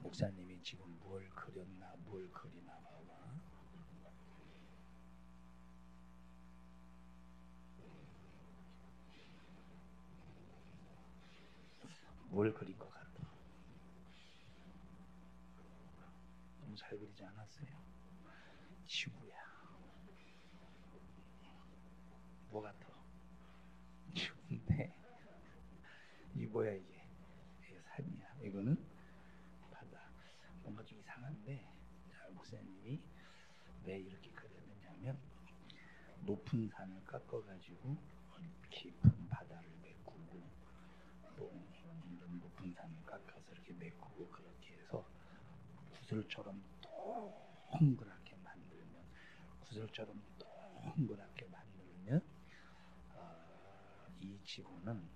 목사님이 지금 뭘 그렸나 뭘 그리나 봐봐. 뭘 그린 것 같아? 너무 잘 그리지 않았어요? 지구야. 뭐 같아? 지구인데 이 뭐야 이게? 이게 산이야. 이거는 바다. 뭔가 좀 이상한데, 자, 목사님이 왜 이렇게 그렸느냐면 높은 산을 깎아가지고 깊은 바다를 메꾸고, 또 높은 산을 깎아서 이렇게 메꾸고, 그렇게 해서 구슬처럼 동그랗게 만들면, 구슬처럼 동그랗게 만들면 이 지구는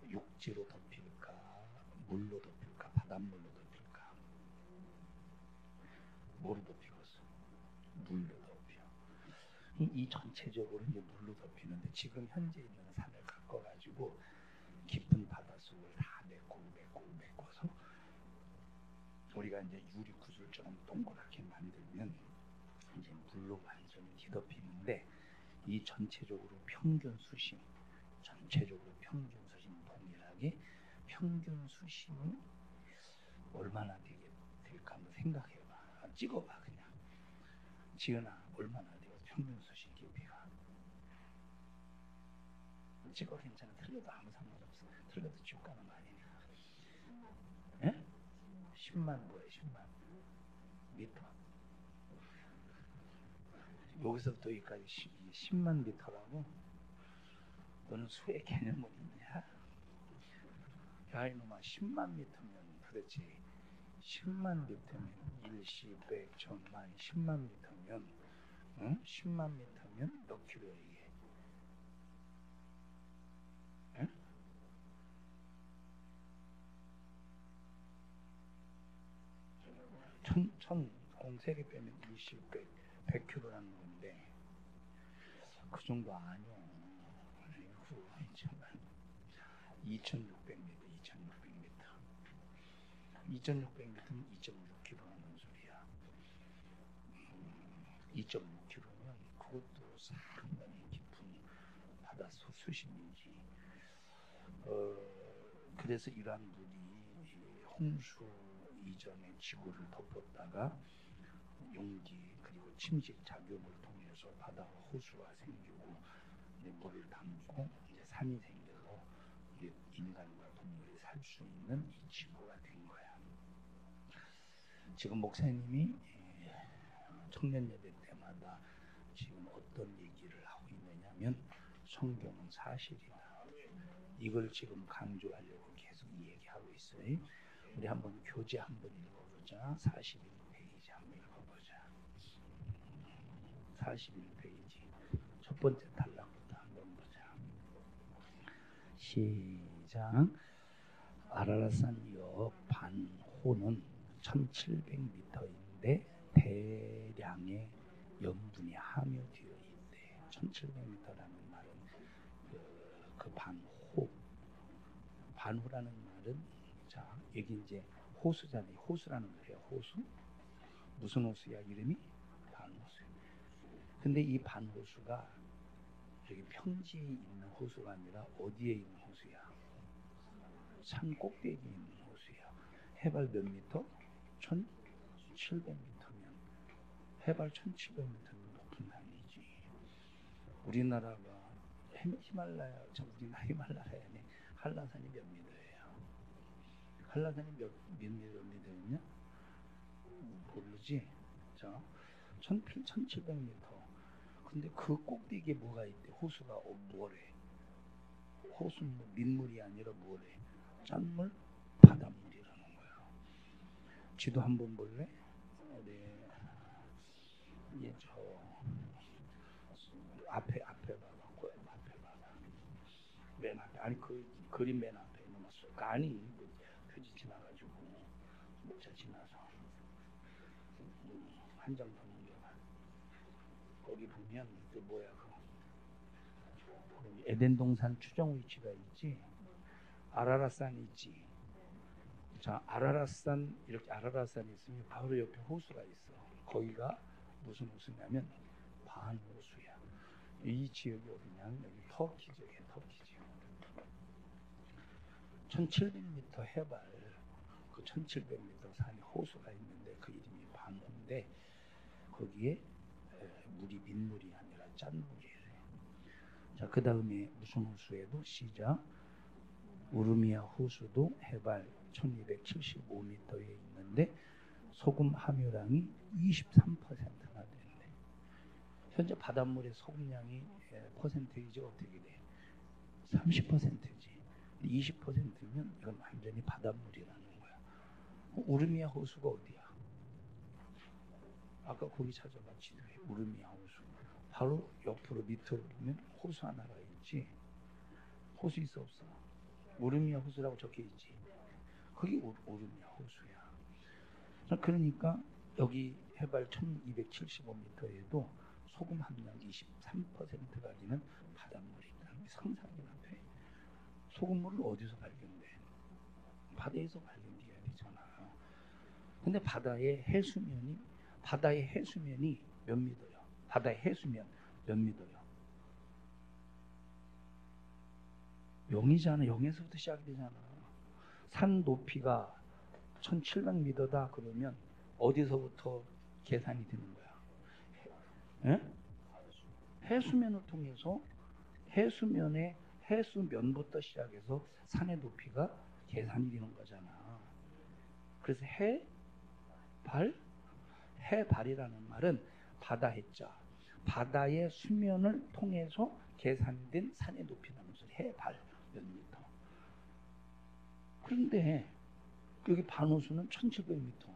육지로 덮일까, 물로 덮일까, 바닷물로 덮일까? 뭐로 덮이겠어? 물로 덮여. 이 전체적으로 이제 물로 덮이는데, 지금 현재 있는 산을 깎아가지고 깊은 바닷속을 다 메꿔서 우리가 이제 유리 구슬처럼 동그랗게 만들면 이제 물로 완전히 뒤덮이는데, 이 전체적으로 평균 수심 동일하게 평균 수심이 얼마나 될까 한번 생각해봐. 찍어봐. 그냥 지은아, 얼마나 돼요? 평균 수심 깊이가. 찍어. 괜찮아. 틀려도 아무 상관없어. 틀려도 지옥 가는 거 아니니까. 예? 10만 뭐야? 10만 미터. 여기서부터 여기까지 10만 미터라고? 너는 수의 개념은 있냐? 야 이놈아, 10만 미터면 도대체 10만 미터면 1, 10, 100, 1000만 10만 미터면, 응? 10만 미터면 몇 킬로야 이게? 응? 천 공세개 빼면 20, 100 킬로라는 건데, 그 정도 아니야. 아이고, 2600m, 2600m면 2.6km라는 소리야. 2.6km면 그것도 상당히 깊은 바닷속 수심이지. 그래서 이러한 물이 홍수 이전에 지구를 덮었다가 용기 그리고 침식 작용을 통해서 바다와 호수가 생기고, 이제 물을 담고 이제 산이 생겨서 이제 인간과 동물이 살 수 있는 이 지구가 된 거야. 지금 목사님이 청년 예배 때마다 지금 어떤 얘기를 하고 있느냐면, 성경은 사실이다. 이걸 지금 강조하려고 계속 얘기하고 있어요. 우리 한번 교재 한번 읽어보자. 41페이지 한번 읽어보자. 41페이지 첫 번째 단락부터 한번 보자. 시작. 아라랏산 여 반호는 1700m인데 대량의 염분이 함유되어 있대. 1700m라는 말은 그 반호라는 말은, 자 여기 이제 호수잖아요. 호수라는 거예요. 호수? 무슨 호수야? 이름이 반호수. 근데 이 반호수가 여기 평지에 있는 호수가 아니라 어디에 있는 호수야? 산 꼭대기에 있는 호수야. 해발 몇 미터? 1700m면 해발 1700m면 높은 산이지. 우리나라가 히말라야, 히말라야네. 한라산이 몇 미터예요? 한라산이 몇 미터였냐? 모르지? 자, 1700m. 근데 그 꼭대기에 뭐가 있대? 호수가 뭐래? 호수는 민물이 아니라 뭐래? 짠물? 바닷물이라는 거야. 지도 한번 볼래? 네. 이게 저 앞에 봐봐. 앞에 봐봐. 맨 앞에. 아니 그 그림 맨 앞에 넘었어. 아니 뭐, 표지 지나가지고 목차 지나서 한 장 더 넘겨봐. 거기 보면 그 뭐야, 그 에덴 동산 추정 위치가 있지. 아라랏산 있지. 자, 아라라산, 이렇게 아라라산이 있으면 바로 옆에 호수가 있어. 거기가 무슨 호수냐면 반호수야. 이 지역이 어디냐면 여기 터키 지역이야. 터키 지역. 1700m 해발, 그 1700m 산에 호수가 있는데 그 이름이 반호인데 거기에 물이 민물이 아니라 짠물이에요. 자, 그 다음에 무슨 호수에도 시작. 우르미아 호수도 해발 1275m에 있는데 소금 함유량이 23%나 되는데 현재 바닷물의 소금량이 퍼센테이지 어떻게 돼? 30%지. 20%면 이건 완전히 바닷물이라는 거야. 우르미아 호수가 어디야? 아까 거기 찾아봐. 지도에 우르미아 호수. 바로 옆으로 밑으로 보면 호수 하나가 있지. 호수 있어 없어? 우르미아 호수라고 적혀 있지. 거기 우르미아 호수야. 그러니까 여기 해발 1275m에도 소금 함량 23%가 되는 바닷물이 있다는 게 상상이나 돼. 소금물을 어디서 발견돼? 바다에서 발견돼야 되잖아. 근데 바다의 해수면이 몇 미터요? 바다의 해수면 몇 미터요? 0이잖아. 0에서부터 시작이 되잖아. 산 높이가 1700m다 그러면 어디서부터 계산이 되는 거야? 에? 해수면을 통해서 해수면부터 시작해서 산의 높이가 계산이 되는 거잖아. 그래서 해발이라는 말은 바다 해자, 바다의 수면을 통해서 계산된 산의 높이라는 것을 해발 몇 미터. 그런데 여기 반호수는 1700m,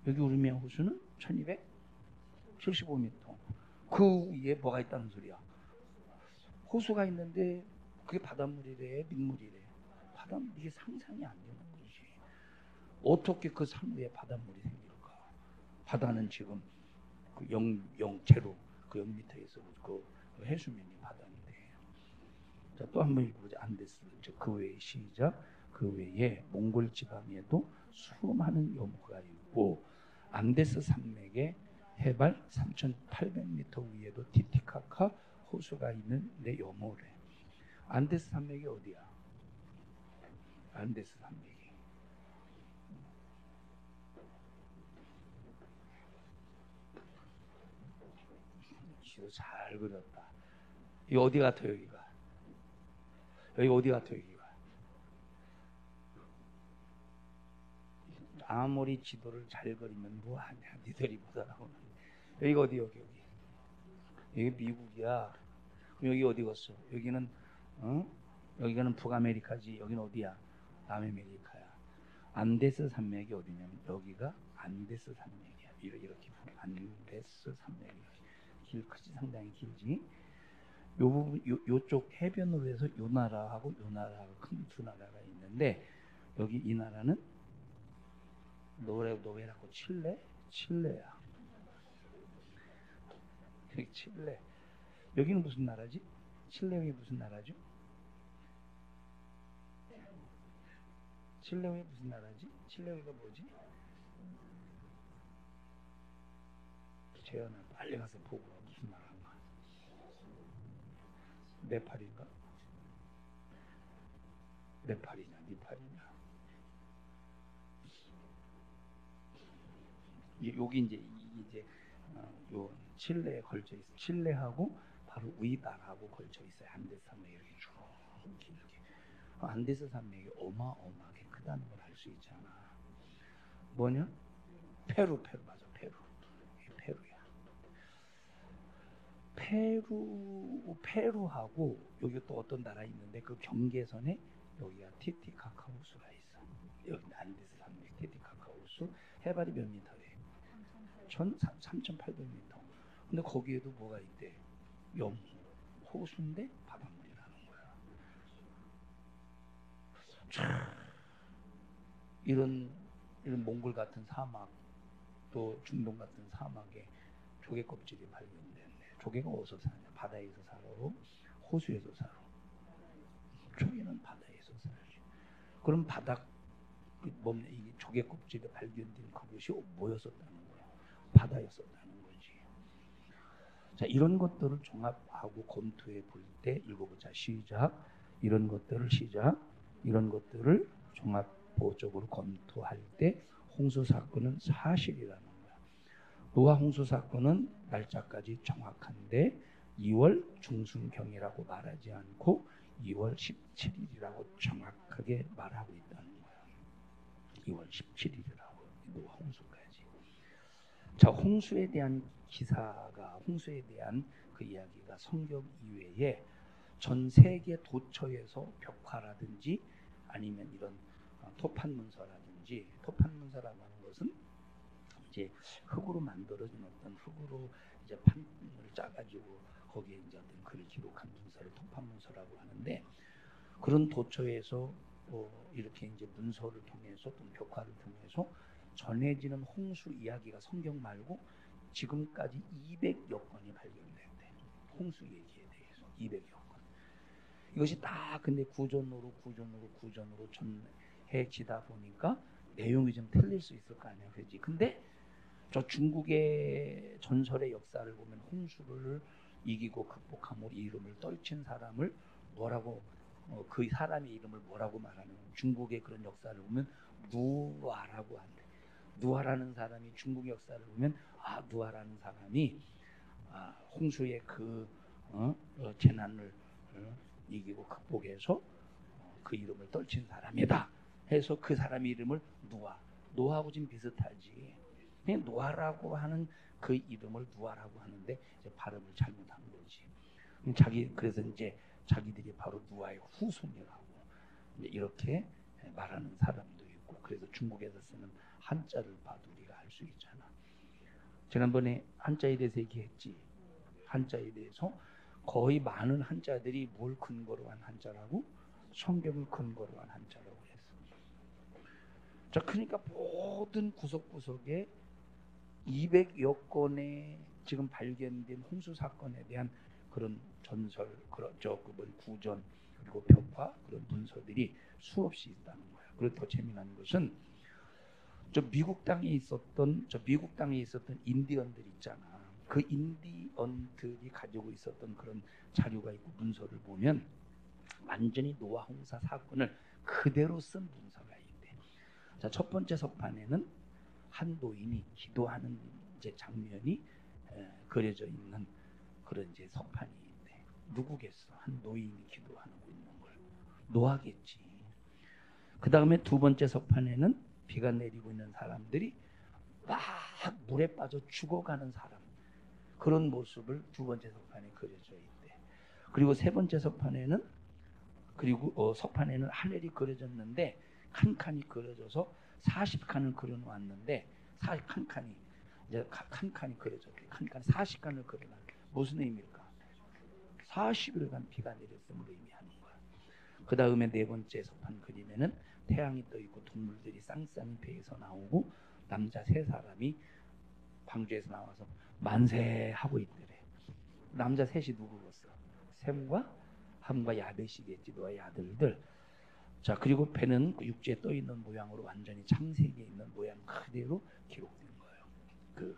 여기 우르미아 호수는 1275m. 그 위에 뭐가 있다는 소리야? 호수가 있는데 그게 바닷물이래, 민물이래. 바닷물, 이게 상상이 안 되는 거지. 어떻게 그 산 위에 바닷물이 생길까? 바다는 지금 그 제로 그 0m에서 그 해수면이 바다인데. 자, 또 한 번 읽어보자. 안데스. 그 외에 시작. 그 외에 몽골 지방에도 수많은 요모가 있고 안데스 산맥의 해발 3,800m 위에도 티티카카 호수가 있는데 요모래. 안데스 산맥이 어디야? 안데스 산맥이 지도 잘 그렸다. 이 어디 같아? 여기가 여기 어디 같아? 여기가 아무리 지도를 잘 그리면 뭐하냐? 니들이 보더라고는. 여기가 어디? 여기 미국이야. 그럼 여기 어디 갔어? 여기는 여기는 북아메리카지. 여기는 어디야? 남아메리카야. 안데스 산맥이 어디냐면 여기가 안데스 산맥이야. 이렇게 안데스 산맥이 크지. 상당히 길지. 요 부분 요쪽 해변으로 해서 요 나라하고 요 나라하고 큰 두 나라가 있는데 여기 이 나라는 노베라고 칠레야. 여기 칠레. 여기는 무슨 나라지? 칠레가 무슨 나라죠? 칠레가 무슨 나라지? 칠레가 뭐지? 재현아 빨리 가서 보고 와. 무슨 나라인가? 네팔인가? 네팔이냐? 여기 이제 요 칠레에 걸쳐 있어. 칠레하고 바로 위다라고 걸쳐 있어요. 안데스 산맥이 이렇게 쭉 길게. 안데스 산맥이 어마어마하게 크다는 걸 알 수 있잖아. 뭐냐? 페루 맞아. 페루야. 페루하고 여기 또 어떤 나라 있는데 그 경계선에 여기가 티티카카 호수가 있어. 여기 안데스 산맥 티티카카 호수 해발이 몇 미터예요? 3,800m. 근데 거기에도 뭐가 있대? 호수인데 바닷물이라는 거야. 이런 몽골 같은 사막, 또 중동 같은 사막에 조개 껍질이 발견됐네. 조개가 어디서 사냐? 바다에서 살아? 호수에서 살아? 조개는 바다에서 살지. 그럼 이 조개 껍질에 발견된 그것이 뭐였었다는 거예요? 바다였었다는 거지. 자, 이런 것들을 종합하고 검토해 볼 때 읽어보자. 시작. 이런 것들을 종합보적으로 검토할 때 홍수 사건은 사실이라는 거야. 노아 홍수 사건은 날짜까지 정확한데 2월 중순경이라고 말하지 않고 2월 17일이라고 정확하게 말하고 있다는 거야. 2월 17일이라고 노아 홍수까지. 자, 홍수에 대한 그 이야기가 성경 이외에 전 세계 도처에서 벽화라든지 아니면 이런 토판 문서라든지, 토판 문서라고 하는 것은 이제 흙으로 만들어진 어떤 흙으로 이제 판을 짜가지고 거기에 이제 어떤 글을 기록한 문서를 토판 문서라고 하는데, 그런 도처에서 이렇게 이제 문서를 통해서 또 벽화를 통해서 전해지는 홍수 이야기가 성경 말고 지금까지 200여 건이 발견됐대. 홍수 얘기에 대해서 200여 건. 이것이 다 근데 구전으로 전해지다 보니까 내용이 좀 틀릴 수 있을 거 아니야, 그렇지? 근데 저 중국의 전설의 역사를 보면 홍수를 이기고 극복함으로 이름을 떨친 사람을 뭐라고 그 사람의 이름을 뭐라고 말하는, 중국의 그런 역사를 보면 누아라고 한대. 누아라는 사람이 중국 역사를 보면 누아라는 사람이 홍수의 그 재난을 이기고 극복해서 그 이름을 떨친 사람이다 해서 그 사람의 이름을 노아하고 좀 비슷하지. 노아라고 하는 그 이름을 누아라고 하는데 이제 발음을 잘못한 거지. 그래서 이제 자기들이 바로 누아의 후손이라고 이렇게 말하는 사람도 있고, 그래서 중국에서 쓰는 한자를 봐도 우리가 알 수 있잖아. 지난번에 한자에 대해서 얘기했지. 한자에 대해서 거의 많은 한자들이 뭘 근거로 한 한자라고? 성경을 근거로 한 한자라고 했어. 자, 그러니까 모든 구석구석에 200여 건의 지금 발견된 홍수 사건에 대한 그런 전설, 구전, 그리고 벽화, 그런 문서들이 수없이 있다는 거야. 그리고 더 재미난 것은 미국 땅에 있었던 인디언들 있잖아. 그 인디언들이 가지고 있었던 그런 자료가 있고 문서를 보면 완전히 노아 홍수 사건을 그대로 쓴 문서가 있대. 자, 첫 번째 서판에는 한 노인이 기도하는 이제 장면이 그려져 있는 그런 이제 서판이 있대. 누구겠어? 한 노인이 기도하고 있는 걸. 노아겠지. 그 다음에 두 번째 서판에는 비가 내리고 있는 사람들이 막 물에 빠져 죽어가는 사람, 그런 모습을 두 번째 서판에 그려져 있대. 그리고 세 번째 서판에는 서판에는 하늘이 그려졌는데 칸칸이 그려져서 40칸을 그려놓았는데 칸칸이 그려졌대. 칸칸 40칸을 그려놨대. 무슨 의미일까? 40일간 비가 내렸음을 의미하는 거야. 그 다음에 네 번째 서판 그림에는 태양이 떠 있고 동물들이 쌍쌍이 배에서 나오고 남자 세 사람이 방주에서 나와서 만세하고 있더래. 남자 셋이 누구겠어? 셈과 함과 야벳이겠지, 노아의 아들들. 자, 그리고 배는 육지에 떠 있는 모양으로 완전히 창세기에 있는 모양 그대로 기록된 거예요.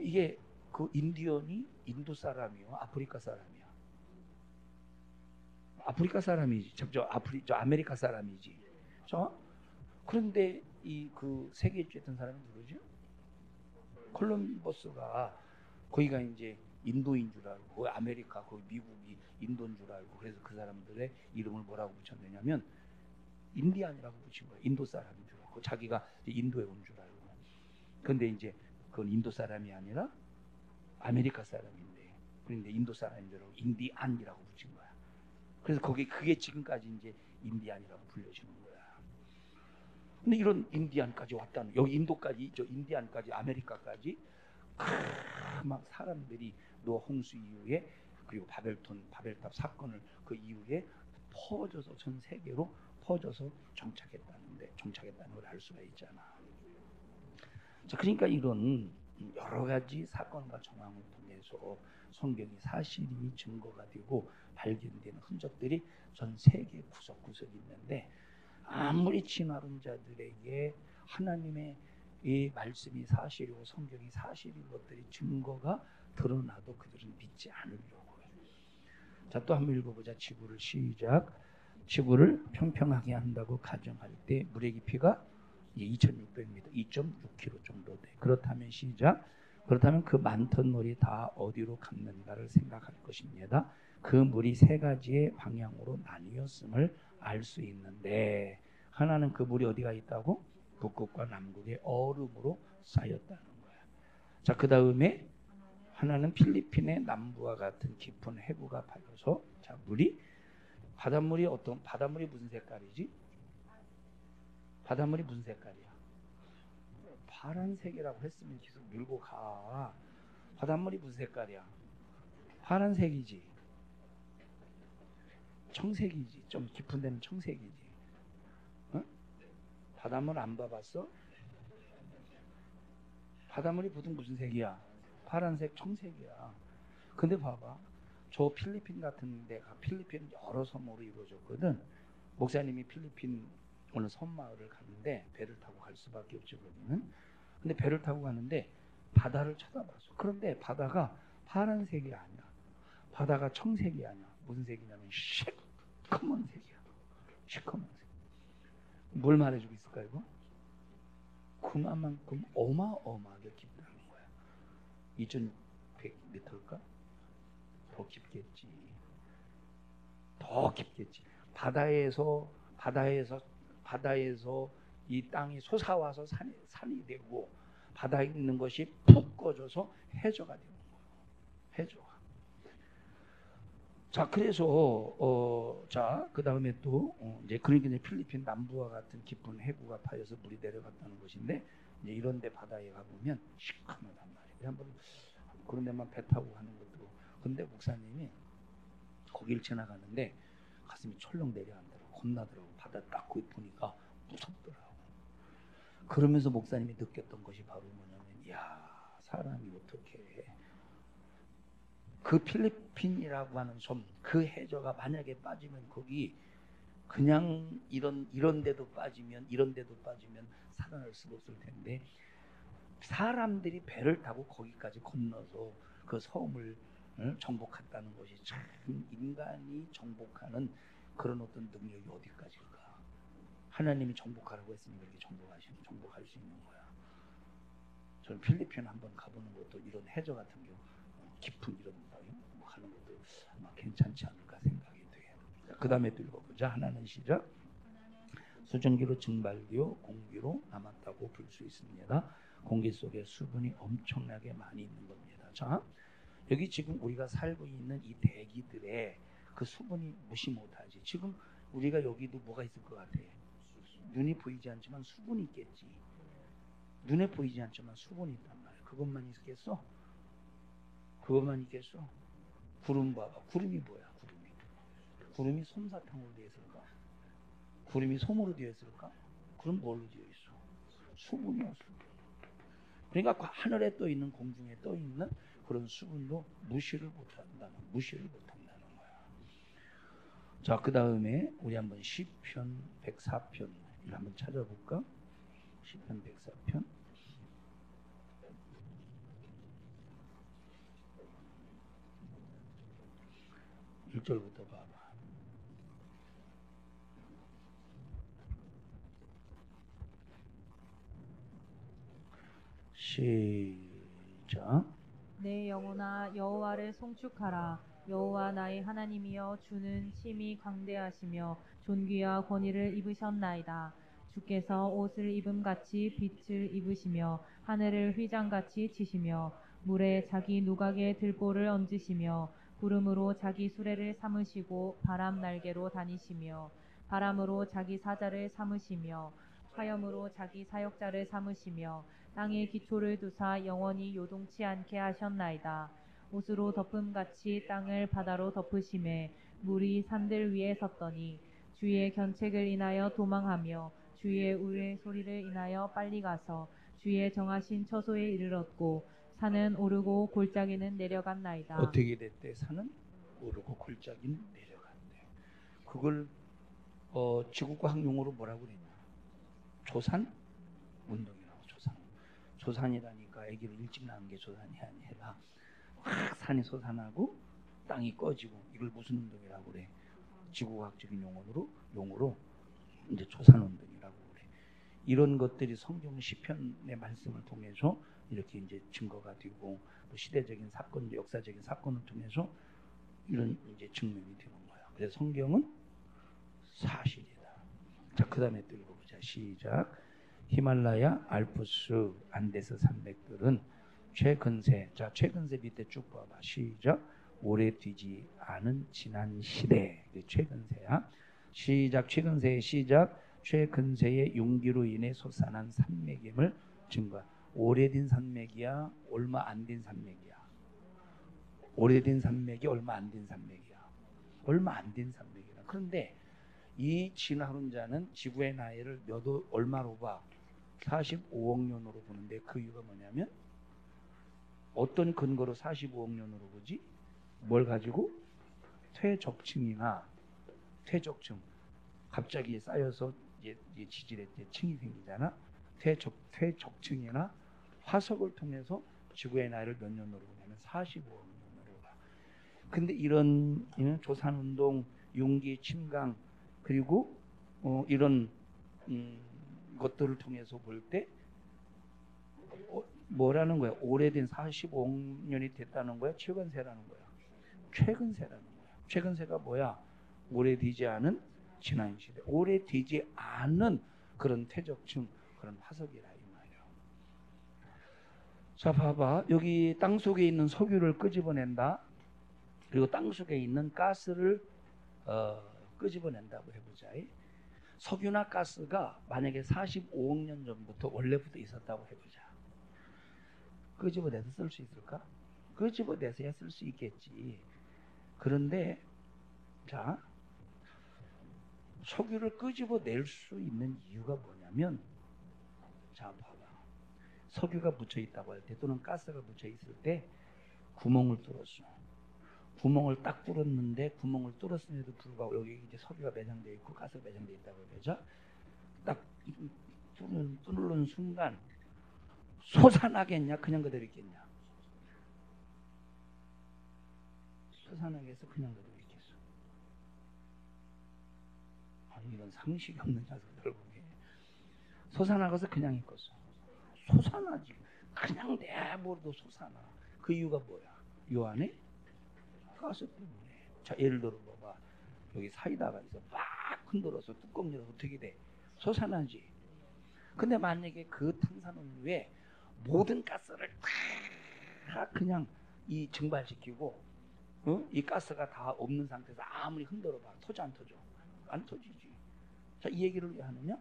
이게 그 인디언이 인도 사람이요, 아프리카 사람이야? 아프리카 사람이지. 저 아메리카 사람이지. 그런데 그 세계 일주했던 사람은 누구죠? 콜럼버스가 거기가 이제 인도인 줄 알고, 아메리카, 거기 미국이 인도인 줄 알고, 그래서 그 사람들의 이름을 뭐라고 붙였느냐면 인디안이라고 붙인 거예요. 인도 사람인 줄 알고, 자기가 인도에 온 줄 알고. 그런데 이제 그건 인도 사람이 아니라 아메리카 사람인데, 그런데 인도 사람인 줄 알고 인디안이라고 붙인 거야. 그래서 그게 지금까지 이제 인디안이라고 불려지는 거야. 근데 이런 인디안까지 왔다는, 여기 인도까지, 저 인디안까지, 아메리카까지 막 사람들이 노아 홍수 이후에, 그리고 바벨탑 사건을 그 이후에 퍼져서 전 세계로 퍼져서 정착했다는 걸 알 수가 있잖아. 자, 그러니까 이런 여러 가지 사건과 정황을 통해서 성경이 사실이 증거가 되고 발견되는 흔적들이 전 세계 구석구석에 있는데, 아무리 진화론 자들에게 하나님의 이 말씀이 사실이고 성경이 사실인 것들이 증거가 드러나도 그들은 믿지 않으려고 해요. 자, 또 한번 읽어보자. 지구를 시작. 지구를 평평하게 한다고 가정할 때 물의 깊이가 2600m, 2.6km 정도 돼. 그렇다면 시작. 그렇다면 그 많던 물이 다 어디로 갔는가를 생각할 것입니다. 그 물이 세 가지의 방향으로 나뉘었음을 알 수 있는데, 하나는 그 물이 어디가 있다고? 북극과 남극의 얼음으로 쌓였다는 거야. 자, 그 다음에 하나는 필리핀의 남부와 같은 깊은 해구가 파여서, 자, 물이 바닷물이 바닷물이 무슨 색깔이지? 바닷물이 무슨 색깔이야? 파란색이라고 했으면 계속 밀고 가. 바닷물이 무슨 색깔이야? 파란색이지. 청색이지. 좀 깊은 데는 청색이지. 어? 바닷물 안 봐봤어? 바닷물이 보통 무슨 색이야? 파란색, 청색이야. 근데 봐봐. 저 필리핀 같은 데가, 필리핀은 여러 섬으로 이루어졌거든. 목사님이 필리핀 어느 섬마을을 갔는데 배를 타고 갈 수밖에 없죠, 거기는. 근데 배를 타고 가는데 바다를 쳐다봤어. 그런데 바다가 파란색이 아니야. 바다가 청색이 아니야. 무슨 색이냐면 시커먼색이야. 시커먼색. 뭘 말해주고 있을까 이거? 그만큼 어마어마하게 깊다는 거야. 2100m일까? 더 깊겠지. 더 깊겠지. 바다에서 이 땅이 솟아와서 산이 되고, 바다에 있는 것이 푹 꺼져서 해저가 되는 거예요. 해저가. 자, 그래서 자, 그 다음에 또 이제 그러니까 이제 필리핀 남부와 같은 깊은 해구가 파여서 물이 내려갔다는 것인데, 이제 이런데 바다에 가보면 시커멓단 말이에요. 한번 그런 데만 배 타고 가는 것도. 근데 목사님이 거길 지나가는데 가슴이 철렁 내려앉더라고. 겁나더라고. 바다 딱 보니까 무섭더라고. 그러면서 목사님이 느꼈던 것이 바로 뭐냐면, 야, 사람이 어떻게 그 필리핀이라고 하는 섬, 그 해저가 만약에 빠지면 거기 그냥 이런 데도 빠지면 살아날 수가 없을 텐데, 사람들이 배를 타고 거기까지 건너서 그 섬을 정복했다는 것이 참 인간이 정복하는 그런 어떤 능력이 어디까지일까? 하나님이 정복하라고 했으니 그렇게 정복할 수 있는 거야. 저는 필리핀 한번 가보는 것도 이런 해저 같은 경우 깊은 이런 뭐 가는 것도 아마 괜찮지 않을까 생각이 돼. 그 다음에 또 읽어보자. 하나는 시작. 수증기로 증발되어 공기로 남았다고 볼 수 있습니다. 공기 속에 수분이 엄청나게 많이 있는 겁니다. 자, 여기 지금 우리가 살고 있는 이 대기들의 그 수분이 무시 못하지. 지금 우리가 여기도 뭐가 있을 것 같아? 눈이 보이지 않지만 수분이 있겠지. 눈에 보이지 않지만 수분이 있단 말이야. 그것만 있겠어? 그것만 있겠어? 구름 봐봐. 구름이 뭐야? 구름이 솜사탕으로 되어 있을까? 구름이 솜으로 되어 있을까? 그럼 뭘로 되어 있어? 수분이었을까? 그러니까 하늘에 떠 있는, 공중에 떠 있는 그런 수분도 무시를 못한다는 거야. 자, 그 다음에 우리 한번 시편 104편을 한번 찾아볼까? 시편 104편. 1절부터 봐봐. 시작. 내 영혼아 여호와를 송축하라. 여호와 나의 하나님이여, 주는 심히 광대하시며 존귀와 권위를 입으셨나이다. 주께서 옷을 입음같이 빛을 입으시며 하늘을 휘장같이 치시며 물에 자기 누각의 들보를 얹으시며 구름으로 자기 수레를 삼으시고 바람 날개로 다니시며 바람으로 자기 사자를 삼으시며 화염으로 자기 사역자를 삼으시며 땅의 기초를 두사 영원히 요동치 않게 하셨나이다. 옷으로 덮음같이 땅을 바다로 덮으심에 물이 산들 위에 섰더니 주의 견책을 인하여 도망하며 주의 우레 소리를 인하여 빨리 가서 주의 정하신 처소에 이르렀고 산은 오르고 골짜기는 어떻게 됐대? 산은 오르고 골짜기는 내려간대. 그걸 지구과학 용어로 뭐라고 그랬냐? 조산 운동이라고. 조산이라니까 아기를 일찍 낳은 게 조산이 아니라 확 산이 솟아나고 땅이 꺼지고, 이걸 무슨 운동이라고 그래? 지구과학적인 용어로 이제 조산 운동이라고 그래. 이런 것들이 성경 시편의 말씀을 통해서 이렇게 이제 증거가 되고, 또 시대적인 사건, 역사적인 사건을 통해서 이런 이제 증명이 되는 거야. 그래서 성경은 사실이다. 자, 그 다음에 또 읽어보자. 시작. 히말라야, 알프스, 안데스 산맥들은 최근세. 자, 최근세 밑에 쭉 봐봐. 시작. 오래 뒤지 않은 지난 시대. 최근세야. 시작. 최근세의 시작. 최근세의 용기로 인해 솟아난 산맥임을 증거. 오래된 산맥이야, 얼마 안 된 산맥이야? 오래된 산맥이 얼마 안 된 산맥이야? 얼마 안 된 산맥이야. 그런데 이 진화론자는 지구의 나이를 얼마로 봐? 45억 년으로 보는데, 그 이유가 뭐냐면 어떤 근거로 45억 년으로 보지? 뭘 가지고? 퇴적층이나 퇴적층, 갑자기 쌓여서 이제 지질에 층이 생기잖아. 퇴적층이나 화석을 통해서 지구의 나이를 몇 년으로 보냐면 45억 년으로 봐. 근데 이런 조산운동, 용기, 침강, 그리고 이런 것들을 통해서 볼 때 뭐라는 거야? 오래된 45억 년이 됐다는 거야? 최근세라는 거야? 최근세라는 거야. 최근세가 뭐야? 오래되지 않은 지난 시대. 오래되지 않은 그런 퇴적층, 그런 화석이라 이 말이야. 자, 봐봐. 여기 땅 속에 있는 석유를 끄집어낸다. 그리고 땅 속에 있는 가스를 끄집어낸다고 해보자. 석유나 가스가 만약에 45억 년 전부터 원래부터 있었다고 해보자. 끄집어내서 쓸 수 있을까? 끄집어내서야 쓸 수 있겠지. 그런데 자, 석유를 끄집어낼 수 있는 이유가 뭐냐면, 자, 봐봐. 석유가 묻혀 있다고 할 때, 또는 가스가 묻혀 있을 때 구멍을 뚫었어. 구멍을 딱 뚫었는데, 구멍을 뚫었음에도 불구하고 여기 이제 석유가 매장되어 있고 가스가 매장되어 있다고 해보자. 딱 뚫는 순간 솟아나겠냐? 그냥 그대로 있겠냐? 솟아나겠어? 그냥 그대로 있겠어? 아니, 이건 상식이 없는 녀석들 보게. 솟아나가서 그냥 있겠어? 솟아나지. 그냥 내버려도 솟아나. 그 이유가 뭐야? 요 안에 가스 때문에. 자, 예를 들어 봐봐. 여기 사이다가 있어. 막 흔들어서 뚜껑 열어서 어떻게 돼? 솟아나지. 근데 만약에 그 탄산음료에 모든 가스를 다 그냥 이 증발시키고, 이 가스가 다 없는 상태에서 아무리 흔들어봐. 터져 안 터져? 안 터지지. 자, 이 얘기를 왜 하느냐?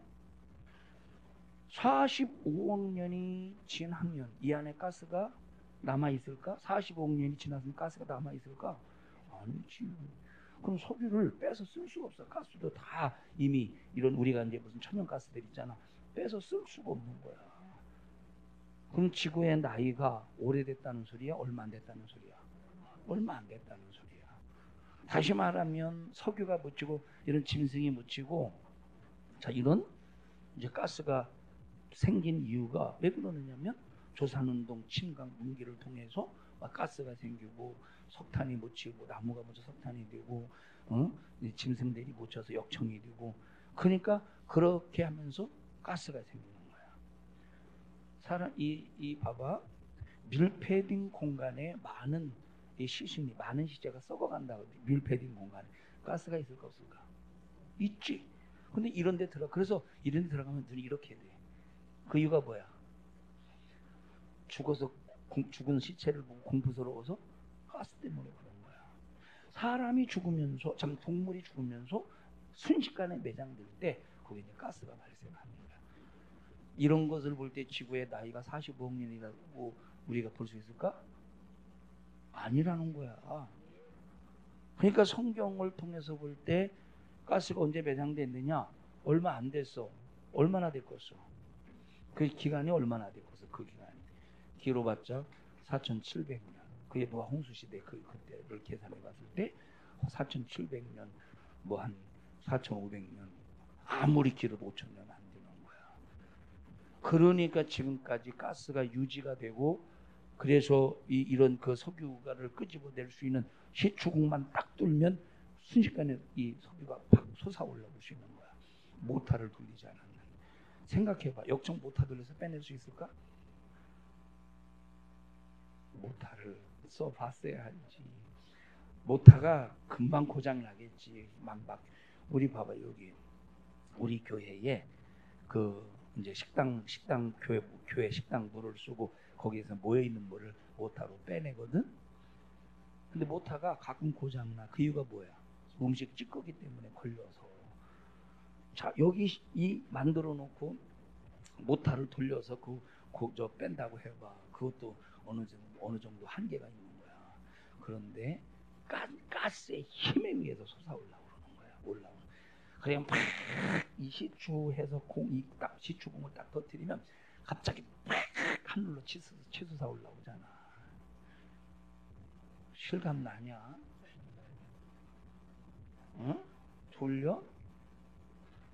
45억 년이 지나면 이 안에 가스가 남아있을까? 45억 년이 지났으면 가스가 남아있을까? 아니지. 그럼 석유를 빼서 쓸 수가 없어. 가스도 다 이미 이런 우리가 이제 무슨 천연가스들 있잖아. 빼서 쓸 수가 없는 거야. 그럼 지구의 나이가 오래됐다는 소리야? 얼마 안 됐다는 소리야? 얼마 안 됐다는 소리야. 다시 말하면 석유가 묻히고 이런 짐승이 묻히고, 자, 이런 이제 가스가 생긴 이유가 왜 그러느냐면 조산운동, 침강, 분기를 통해서 막 가스가 생기고 석탄이 묻히고 나무가 묻혀 석탄이 되고 짐승들이 묻혀서 역청이 되고, 그러니까 그렇게 하면서 가스가 생기는 거야. 사람 이 봐봐. 밀폐된 공간에 많은 이 시신이, 많은 시체가 썩어간다. 밀폐된 공간에 가스가 있을까 없을까? 있지. 근데 이런 데 그래서 이런 데 들어가면 눈이 이렇게 돼. 그 이유가 뭐야? 죽은 시체를 보고 공포스러워서 가스 때문에 그런 거야. 사람이 죽으면서, 참 동물이 죽으면서 순식간에 매장될 때 거기에 가스가 발생하는 거야. 이런 것을 볼 때 지구의 나이가 45억 년이라고 우리가 볼 수 있을까? 아니라는 거야. 그러니까 성경을 통해서 볼 때 가스가 언제 매장됐느냐? 얼마 안 됐어. 얼마나 됐겠어? 그 기간이 얼마나 됐겠어? 그 기간이 길어봤자 4,700년. 그게 노아 홍수 시대 그때를 계산해 봤을 때 4,700년, 뭐 한 4,500년 아무리 길어도 5천 년 안 되는 거야. 그러니까 지금까지 가스가 유지가 되고, 그래서 이런 그 석유가를 끄집어낼 수 있는 시추국만 딱 뚫면 순식간에 이 석유가 팍 솟아올라올 수 있는 거야. 모터를 돌리지 않았는. 생각해봐. 역청 모터 돌려서 빼낼 수 있을까? 모터를 써봤어야 하지. 모터가 금방 고장 나겠지. 막 우리 봐봐, 여기 우리 교회에 그 이제 식당 교회 식당 물을 쓰고 거기에서 모여 있는 물을 모터로 빼내거든. 근데 모터가 가끔 고장 나. 그 이유가 뭐야? 음식 찌꺼기 때문에 걸려서. 자, 여기 이 만들어 놓고 모터를 돌려서 저 뺀다고 해봐. 그것도 어느 정도 한계가 있는 거야. 그런데 가스의 힘에 의해서 솟아올라오는 거야. 그냥 팍이 시추해서 시추공을 딱 터뜨리면 갑자기 팍 하늘로 치솟아 올라오잖아. 실감 나냐? 응? 졸려?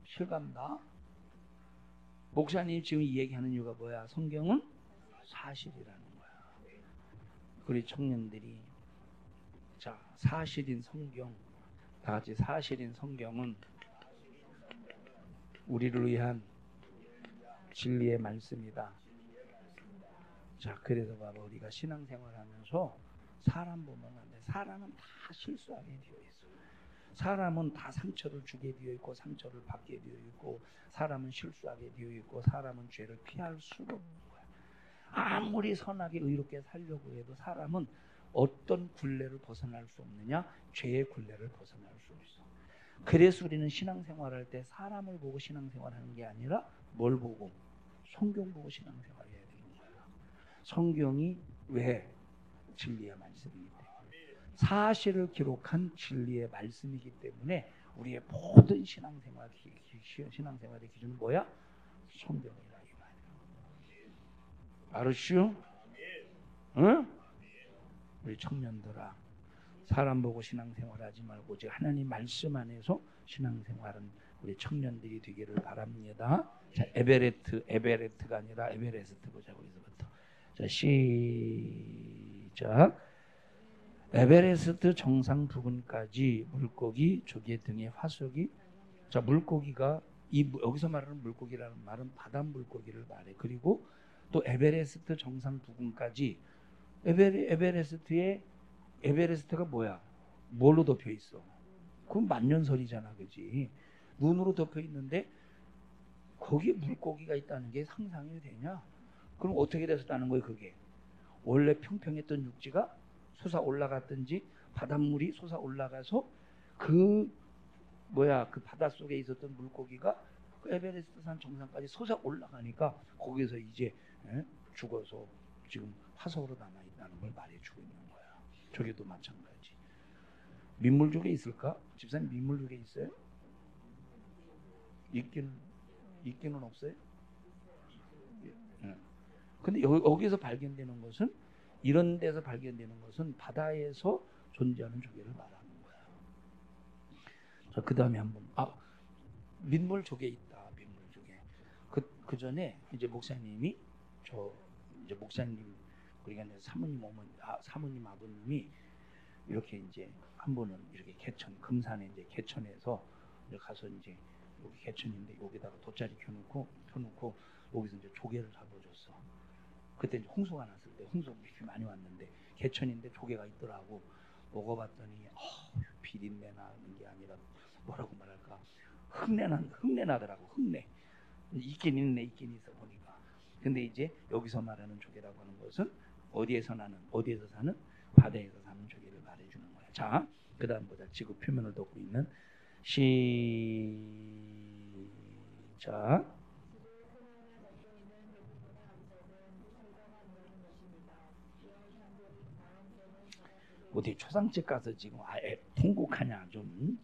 실감 나? 목사님 지금 이 얘기하는 이유가 뭐야? 성경은 사실이라는 거야. 우리 청년들이 자, 사실인 성경, 다 같이 사실인 성경은 우리를 위한 진리의 말씀이다. 자, 그래서 봐봐, 우리가 신앙생활하면서 사람 보면 안 돼. 사람은 다 실수하게 되어 있어. 사람은 다 상처를 주게 되어 있고 상처를 받게 되어 있고 사람은 실수하게 되어 있고 사람은 죄를 피할 수가 없는 거야. 아무리 선하게 의롭게 살려고 해도 사람은 어떤 굴레를 벗어날 수 없느냐? 죄의 굴레를 벗어날 수 있어. 그래서 우리는 신앙생활할 때 사람을 보고 신앙생활하는 게 아니라 뭘 보고? 성경 보고 신앙생활해야 되는 거야. 성경이 왜? 진리의 말씀이기 때문에. 사실을 기록한 진리의 말씀이기 때문에 우리의 모든 신앙생활의 기준은 뭐야? 성경이라 이 말이야. 알았슈? 응? 우리 청년들아, 사람 보고 신앙생활하지 말고 오직 하나님 말씀 안에서 신앙생활은 우리 청년들이 되기를 바랍니다. 자, 에베레트가 아니라 에베레스트 보자. 거기서부터. 자, 시작. 에베레스트 정상 부근까지 물고기, 조개 등의 화석이. 자, 물고기가 여기서 말하는 물고기라는 말은 바다 물고기를 말해. 그리고 또 에베레스트 정상 부근까지. 에베레스트가 뭐야? 뭘로 덮여 있어? 그건 만년설이잖아, 그지? 눈으로 덮여 있는데 거기에 물고기가 있다는 게 상상이 되냐? 그럼 어떻게 됐었다는 거예요, 그게? 원래 평평했던 육지가 솟아 올라갔든지 바닷물이 솟아 올라가서 그 바닷속에 있었던 물고기가 그 에베레스트 산 정상까지 솟아 올라가니까 거기서 이제 죽어서 지금 화석으로 남아있다는 걸 말해주고 있는 거야. 조개도 마찬가지. 민물조개 있을까? 집사님 민물조개 있어요? 있기는 없어요? 근데 여기서 발견되는 것은, 이런 데서 발견되는 것은 바다에서 존재하는 조개를 말하는 거야. 자, 그 다음에 한번 민물조개 있다. 민물조개. 그 전에 이제 목사님이 이제 목사님, 그러니까 사모님 아버님이 이렇게 이제 한 번은 이렇게 금산에 이제 개천에서 이제 가서 이제 여기 개천인데 여기다가 돗자리 켜놓고 여기서 이제 조개를 잡아줬어. 그때 이제 홍수가 났을 때 홍수가 많이 왔는데 개천인데 조개가 있더라고. 먹어봤더니 비린내 나는 게 아니라 뭐라고 말할까? 흙내 나더라고. 흙내. 있긴 있어 보니까. 근데 이제 여기서 말하는 조개라고 하는 것은 어디에서 사는? 바다에서 사는 조개를 말해주는 거야. 자, 그 다음 보자. 지구 표면을 덮고 있는 시작. 어디 초상집 가서 지금 통곡하냐? 좀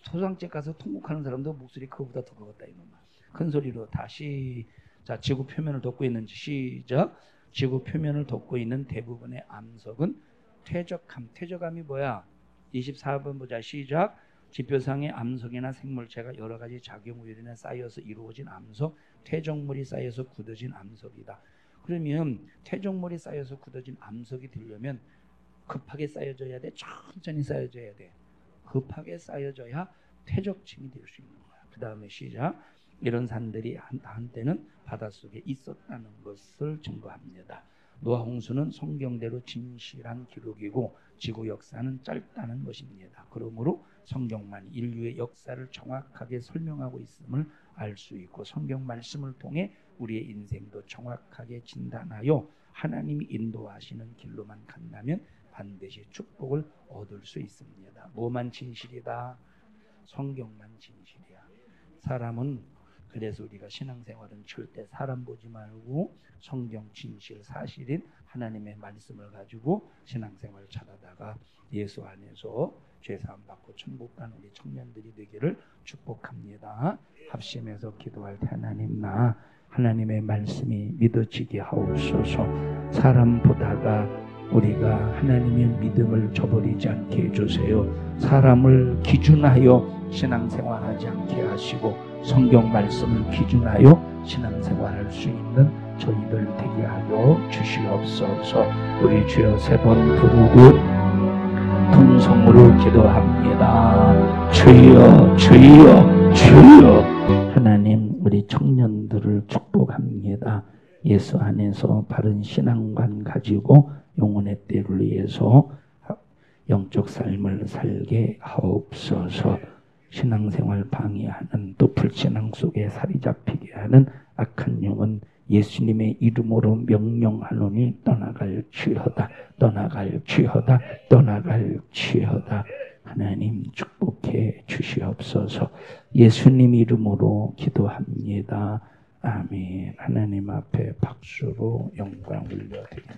초상집 가서 통곡하는 사람도 목소리 그거보다 더 크겠다 이놈아. 큰 소리로 다시. 자, 지구 표면을 덮고 있는 시작. 지구 표면을 덮고 있는 대부분의 암석은 퇴적함이 뭐야? 24번 보자. 시작. 지표상의 암석이나 생물체가 여러 가지 작용으로 쌓여서 이루어진 암석, 퇴적물이 쌓여서 굳어진 암석이다. 그러면 퇴적물이 쌓여서 굳어진 암석이 되려면 급하게 쌓여져야 돼? 천천히 쌓여져야 돼? 급하게 쌓여져야 퇴적층이 될 수 있는 거야. 그 다음에 시작. 이런 산들이 한때는 바닷속에 있었다는 것을 증거합니다. 노아 홍수는 성경대로 진실한 기록이고 지구 역사는 짧다는 것입니다. 그러므로 성경만 인류의 역사를 정확하게 설명하고 있음을 알 수 있고 성경 말씀을 통해 우리의 인생도 정확하게 진단하여 하나님이 인도하시는 길로만 간다면 반드시 축복을 얻을 수 있습니다. 뭐만 진실이다? 성경만 진실이야. 사람은 그래서 우리가 신앙생활은 절대 사람 보지 말고 성경 진실 사실인 하나님의 말씀을 가지고 신앙생활 잘하다가 예수 안에서 죄사함 받고 천국 가는 우리 청년들이 되기를 축복합니다. 합심해서 기도할 때 하나님 나 하나님의 말씀이 믿어지게 하옵소서. 사람 보다가 우리가 하나님의 믿음을 저버리지 않게 해주세요. 사람을 기준하여 신앙생활하지 않게 하시고 성경 말씀을 기준하여 신앙생활할 수 있는 저희들 되게 하여 주시옵소서. 우리 주여 세 번 부르고 통성으로 기도합니다. 주여 주여 주여. 하나님 우리 청년들을 축복합니다. 예수 안에서 바른 신앙관 가지고 영혼의 때를 위해서 영적 삶을 살게 하옵소서. 신앙생활 방해하는 또 불신앙 속에 살이 잡히게 하는 악한 영은 예수님의 이름으로 명령하노니 떠나갈 취하다 떠나갈 취하다 떠나갈 취하다. 하나님 축복해 주시옵소서. 예수님 이름으로 기도합니다. 아멘. 하나님 앞에 박수로 영광 올려드립니다.